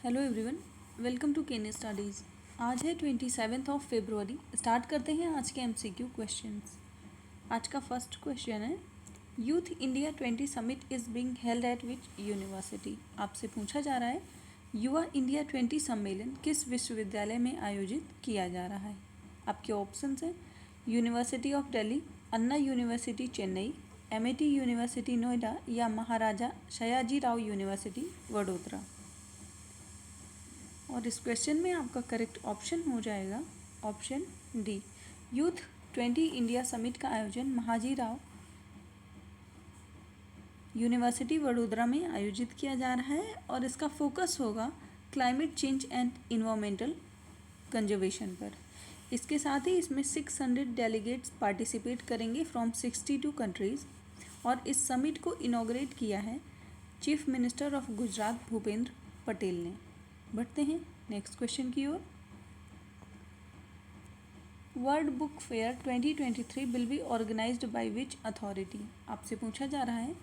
Hello everyone, welcome to Ken studies. आज है 27 फरवरी। Start करते हैं आज के एमसीक्यू क्वेश्चंस। आज का फर्स्ट क्वेश्चन है, youth India 20 summit is being held at which university. आपसे पूछा जा रहा है, युवा इंडिया 20 सम्मेलन किस विश्वविद्यालय में आयोजित किया जा रहा है। आपके ऑप्शंस हैं university of Delhi, Anna university Chennai, MIT university Noida या महाराजा सयाजी राव यूनिवर्सिटी वडोदरा। और इस क्वेश्चन में आपका करेक्ट ऑप्शन हो जाएगा option D. Youth 20 India summit का आयोजन महाजी राव यूनिवर्सिटी वडोदरा में आयोजित किया जा रहा है और इसका फोकस होगा climate change and environmental conservation पर। इसके साथ ही इसमें 600 डेलीगेट्स पार्टिसिपेट करेंगे फ्रॉम 62 कंट्रीज़। और इस समिट को इनॉग्रेट किया है chief minister of Gujarat Bhupendra Patel ने। बढ़ते हैं नेक्स्ट क्वेश्चन की ओर। World book fair 2023 will be organised by which authority. आपसे पूछा जा रहा है,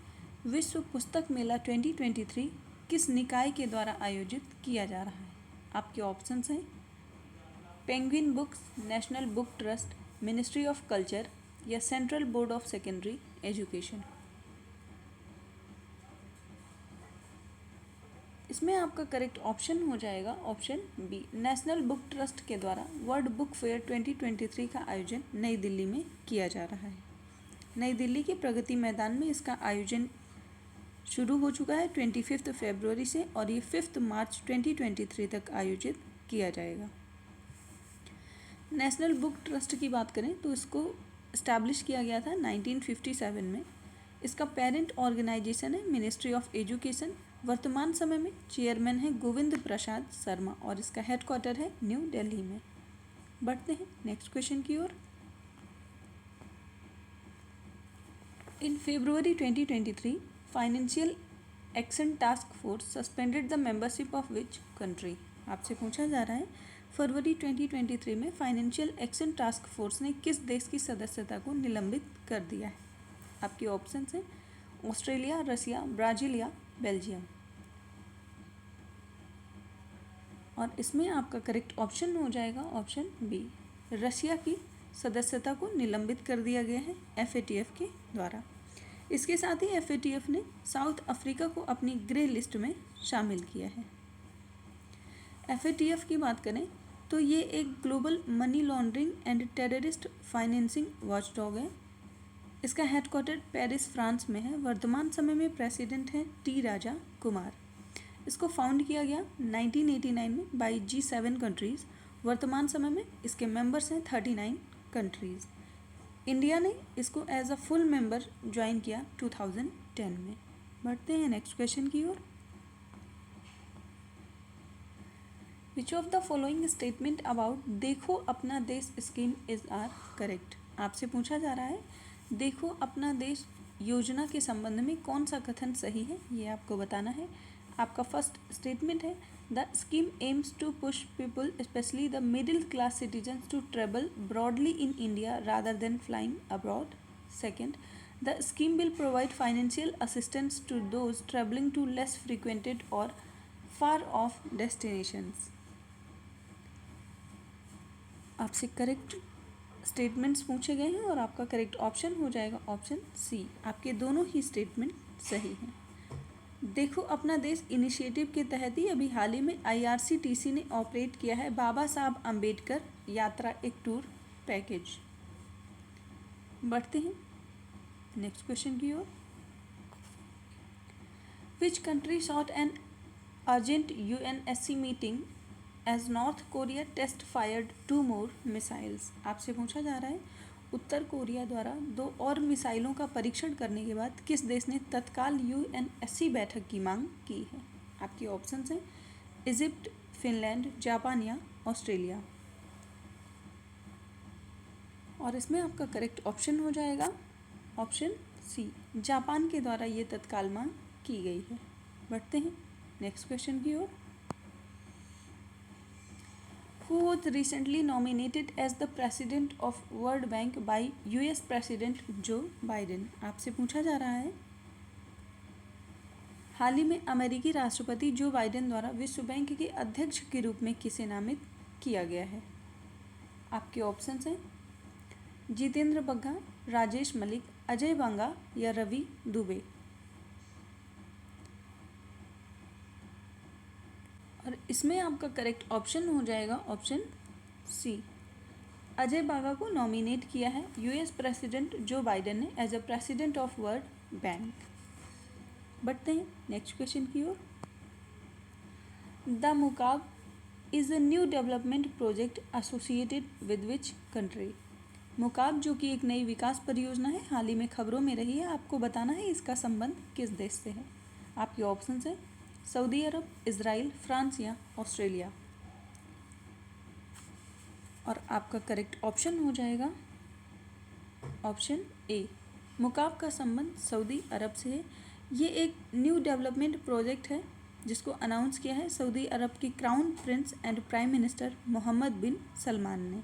विश्व पुस्तक मेला 2023 किस निकाय के द्वारा आयोजित किया जा रहा है। आपके ऑप्शंस हैं Penguin Books, National Book Trust, Ministry of Culture या Central Board of Secondary Education. इसमें आपका करेक्ट ऑप्शन हो जाएगा option B, National Book Trust के द्वारा वर्ल्ड बुक फेयर 2023 का आयोजन नई दिल्ली में किया जा रहा है। नई दिल्ली के प्रगति मैदान में इसका आयोजन शुरू हो चुका है 25 फरवरी से और ये 5 मार्च 2023 तक आयोजित किया जाएगा। नेशनल बुक ट्रस्ट की बात करें तो इसको इस्टेब्लिश किया गया था 1957 में। इसका पेरेंट ऑर्गेनाइजेशन है मिनिस्ट्री ऑफ एजुकेशन। वर्तमान समय में चेयरमैन है गोविंद प्रसाद शर्मा और इसका हेडक्वार्टर है न्यू दिल्ली में। बढ़ते हैं नेक्स्ट क्वेश्चन की ओर। इन फरवरी 2023 financial action task force suspended the membership of which country. आपसे पूछा जा रहा है, फरवरी 2023 में फाइनेंशियल एक्शन टास्क फोर्स ने किस देश की सदस्यता को निलंबित कर दिया है। आपके ऑप्शंस हैं ऑस्ट्रेलिया, रसिया, ब्राज़ील या बेल्जियम। और इसमें आपका करेक्ट ऑप्शन हो जाएगा ऑप्शन बी, रसिया की सदस्यता को निलंबित कर दिया गया है FATF के द्वारा। इसके साथ ही FATF ने साउथ अफ्रीका को अपनी ग्रे लिस्ट में शामिल किया है। FATF की बात करें तो ये एक global money laundering and terrorist financing watchdog है। इसका हेडक्वार्टर पेरिस फ्रांस में है। वर्तमान समय में प्रेसिडेंट हैं टी राजा कुमार। इसको फाउंड किया गया 1989 में बाई G7 कंट्रीज़। वर्तमान समय में इसके मेंबर्स हैं 39 कंट्रीज़। इंडिया ने इसको as a full member join किया 2010 में। बढ़ते हैं नेक्स्ट क्वेश्चन की ओर। Which of the following statement about देखो अपना देश स्कीम इज आर करेक्ट। आपसे पूछा जा रहा है, देखो अपना देश योजना के संबंध में कौन सा कथन सही है, ये आपको बताना है। आपका फर्स्ट स्टेटमेंट है, the scheme aims to push people specially the middle class citizens to travel broadly in India rather than flying abroad. Second, the scheme will provide financial assistance to those travelling to less frequented और far off destinations. आपसे correct statements पूछे गए हैं और आपका correct option हो जाएगा option C. आपके दोनों ही स्टेटमेंट सही हैं। देखो अपना देश इनिशिएटिव के तहत ही अभी हाल ही में IRCTC ने ऑपरेट किया है बाबा साहब अम्बेडकर यात्रा एक टूर पैकेज। बढ़ते हैं नेक्स्ट क्वेश्चन की ओर। Which country sought an urgent UNSC meeting as North Korea test fired 2 more missiles. आपसे पूछा जा रहा है, उत्तर कोरिया द्वारा 2 और मिसाइलों का परीक्षण करने के बाद किस देश ने तत्काल UNSC बैठक की मांग की है। आपके ऑप्शंस हैं इजिप्ट, फिनलैंड, जापान या ऑस्ट्रेलिया। और इसमें आपका करेक्ट ऑप्शन हो जाएगा ऑप्शन सी, जापान के द्वारा ये तत्काल मांग की गई है। बढ़ते हैं नेक्स्ट क्वेश्चन की ओर। Who was recently nominated as the president of World Bank by US President Joe Biden? आपसे पूछा जा रहा है, हाल ही में अमेरिकी राष्ट्रपति जो बाइडेन द्वारा विश्व बैंक के अध्यक्ष के रूप में किसे नामित किया गया है? आपके ऑप्शंस हैं जितेंद्र बग्गा, राजेश मलिक, अजय बांगा या रवि दुबे। और इसमें आपका करेक्ट ऑप्शन हो जाएगा ऑप्शन सी। अजय बांगा को नॉमिनेट किया है यूएस प्रेसिडेंट जो बाइडेन ने as a president of World Bank. बढ़ते हैं नेक्स्ट क्वेश्चन की ओर। The Mukaab is a new development project associated with which country? Mukaab जो कि एक नई विकास परियोजना है, हाल ही में खबरों में रही है। आपको बताना है इसका संबंध किस देश से है। आपके ऑप्शंस हैं सऊदी अरब, इजराइल, फ्रांस या ऑस्ट्रेलिया। और आपका करेक्ट ऑप्शन हो जाएगा ऑप्शन ए। मुकाब का संबंध सऊदी अरब से है। ये एक न्यू डेवलपमेंट प्रोजेक्ट है जिसको अनाउंस किया है सऊदी अरब के crown prince and prime minister Mohammed bin Salman ने।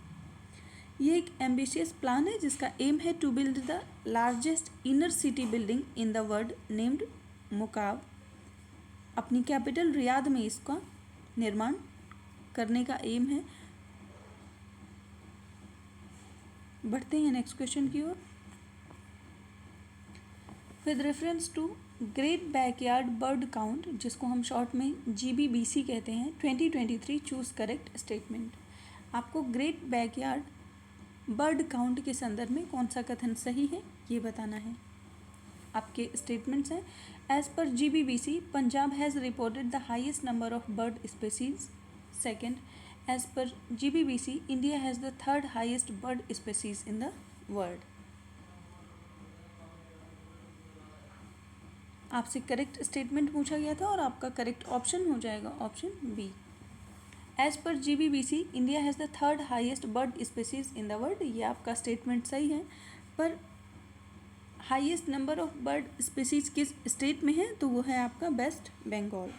ये एक एम्बिशियस प्लान है जिसका एम है to build the largest inner city building in the world named Mukaab. अपनी कैपिटल रियाद में इसका निर्माण करने का एम है। बढ़ते हैं नेक्स्ट क्वेश्चन की ओर। With reference to great backyard bird count, जिसको हम शॉर्ट में GBBC कहते हैं, 2023 चूज करेक्ट स्टेटमेंट। आपको ग्रेट बैकयार्ड बर्ड काउंट के संदर्भ में कौन सा कथन सही है ये बताना है। आपके स्टेटमेंट्स हैं as per GBBC Punjab has reported the highest number of bird species. Second, as per GBBC India has the third highest bird species in the world. आपसे करेक्ट स्टेटमेंट पूछा गया था और आपका करेक्ट ऑप्शन हो जाएगा option B. As per GBBC India has the third highest bird species in the world. ये आपका स्टेटमेंट सही है, पर highest number of bird species किस स्टेट में है तो वो है आपका वेस्ट बंगाल।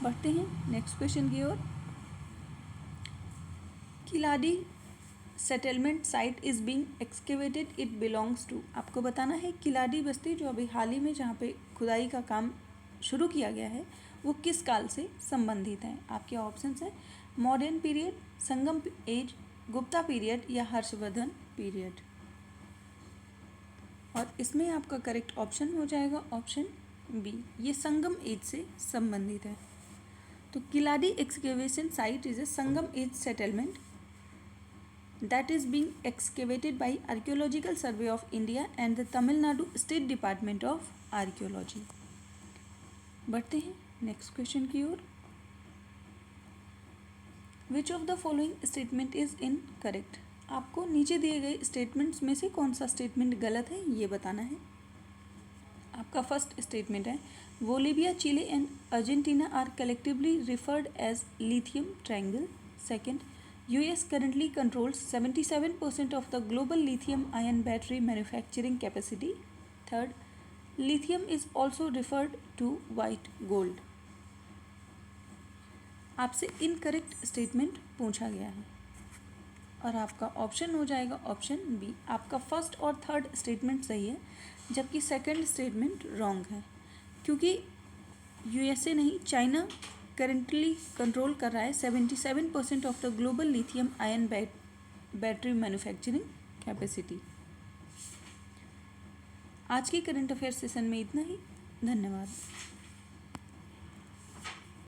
बढ़ते हैं नेक्स्ट क्वेश्चन की ओर। Keeladi settlement site is being excavated, it belongs to. आपको बताना है किलाडी बस्ती जो अभी हाल ही में जहाँ पे खुदाई का काम शुरू किया गया है वो किस काल से संबंधित है। आपके ऑप्शंस हैं मॉडर्न पीरियड, संगम एज, गुप्ता पीरियड या हर्षवर्धन पीरियड। और इसमें आपका करेक्ट ऑप्शन हो जाएगा ऑप्शन बी, ये संगम एज से संबंधित है। तो Keeladi excavation site is a Sangam age settlement that is being excavated by Archaeological Survey of India and the Tamil Nadu State Department of Archaeology। बढ़ते हैं नेक्स्ट क्वेश्चन की ओर। Which of the following statement is incorrect? आपको नीचे दिए गए statements में से कौन सा स्टेटमेंट गलत है ये बताना है। आपका फर्स्ट स्टेटमेंट है Bolivia, Chile and Argentina are collectively referred as lithium triangle. Second, US currently controls 77% of the global lithium-ion battery manufacturing capacity. Third, lithium is also referred to white gold। आपसे incorrect statement पूछा गया है और आपका option हो जाएगा option B. आपका first और थर्ड स्टेटमेंट सही है जबकि सेकंड स्टेटमेंट रॉन्ग है, क्योंकि USA नहीं चाइना करेंटली कंट्रोल कर रहा है 77% of the global lithium ion battery manufacturing capacity. आज के करंट अफेयर सेशन में इतना ही। धन्यवाद।